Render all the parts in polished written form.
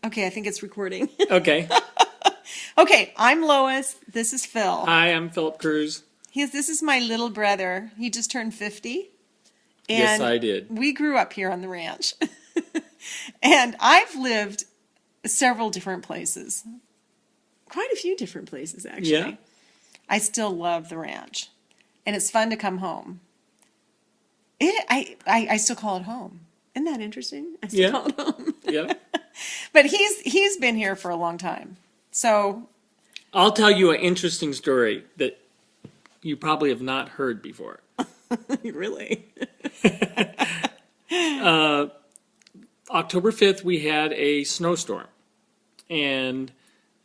Okay, I think it's recording. Okay. Okay, I'm Lois. This is Phil. Hi, I'm Philip Kruse. This is my little brother. He just turned 50. Yes, I did. We grew up here on the ranch. And I've lived several different places. Quite a few different places, actually. Yeah. I still love the ranch. And it's fun to come home. I still call it home. Isn't that interesting? I still call it home. Yeah. But he's been here for a long time. So I'll tell you an interesting story that you probably have not heard before. really? October 5th, we had a snowstorm. And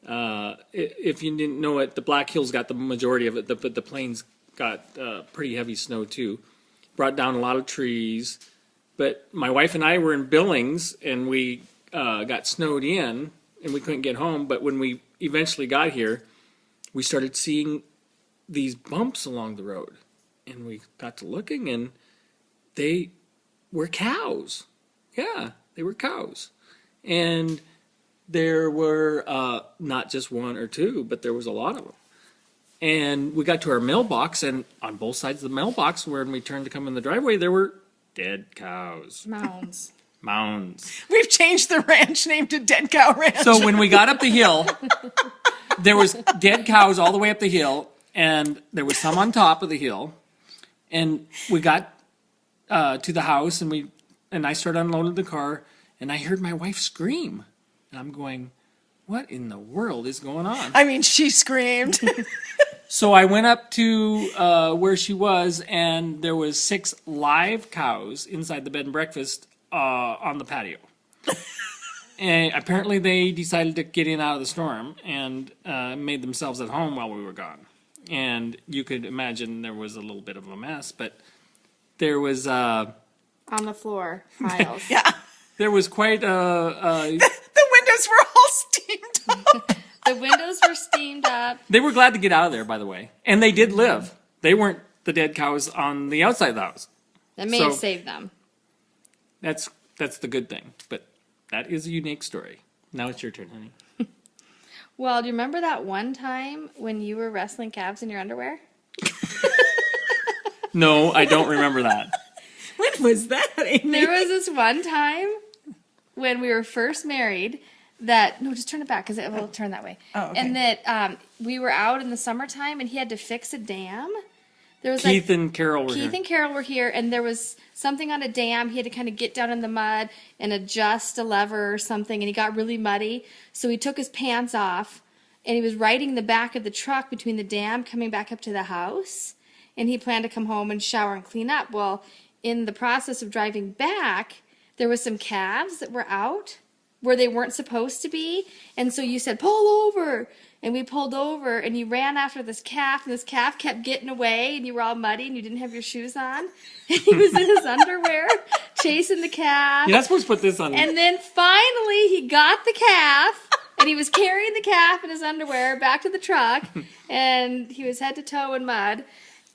if you didn't know it, the Black Hills got the majority of it, but the plains got pretty heavy snow too. Brought down a lot of trees. But my wife and I were in Billings, and we got snowed in, and we couldn't get home. But when we eventually got here, we started seeing these bumps along the road. And we got to looking, and they were cows. Yeah, they were cows. And there were not just one or two, but there was a lot of them. And we got to our mailbox, and on both sides of the mailbox, when we turned to come in the driveway, there were dead cows. Mounds. We've changed the ranch name to Dead Cow Ranch. So when we got up the hill, there was dead cows all the way up the hill, and there was some on top of the hill. And we got to the house, and I started unloading the car, and I heard my wife scream. And I'm going, what in the world is going on? I mean, she screamed. So I went up to where she was, and there was 6 live cows inside the bed and breakfast on the patio. And apparently they decided to get in out of the storm and made themselves at home while we were gone. And you could imagine there was a little bit of a mess, but there was... On the floor, piles. Yeah. There was quite a... The windows were all steamed up. The windows were steamed up. They were glad to get out of there, by the way. And they did live. They weren't the dead cows on the outside of the house. That may have saved them. That's the good thing. But that is a unique story. Now it's your turn, honey. Well, do you remember that one time when you were wrestling calves in your underwear? No, I don't remember that. When was that, Amy? There was this one time when we were first married that... No, just turn it back because it will turn that way. Oh, okay. And that we were out in the summertime and he had to fix a dam. There was Keith and Carol were here, and there was something on a dam. He had to kind of get down in the mud and adjust a lever or something, and he got really muddy. So he took his pants off, and he was riding the back of the truck between the dam coming back up to the house, and he planned to come home and shower and clean up. Well, in the process of driving back, there was some calves that were out where they weren't supposed to be, and so you said, pull over. And we pulled over, and you ran after this calf, and this calf kept getting away, and you were all muddy, and you didn't have your shoes on. And he was in his underwear chasing the calf. You're not supposed to put this on. And then finally, he got the calf, and he was carrying the calf in his underwear back to the truck, and he was head to toe in mud.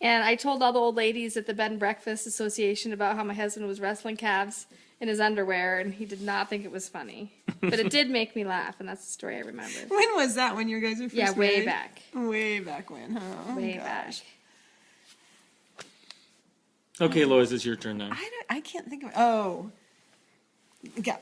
And I told all the old ladies at the Bed and Breakfast Association about how my husband was wrestling calves in his underwear, and he did not think it was funny. But it did make me laugh, and that's the story I remember. When was that, when you guys were first married? Way back. Way back when, huh? Oh, Way gosh. back. Okay, Lois, it's your turn now. I can't think of... Oh. Yeah.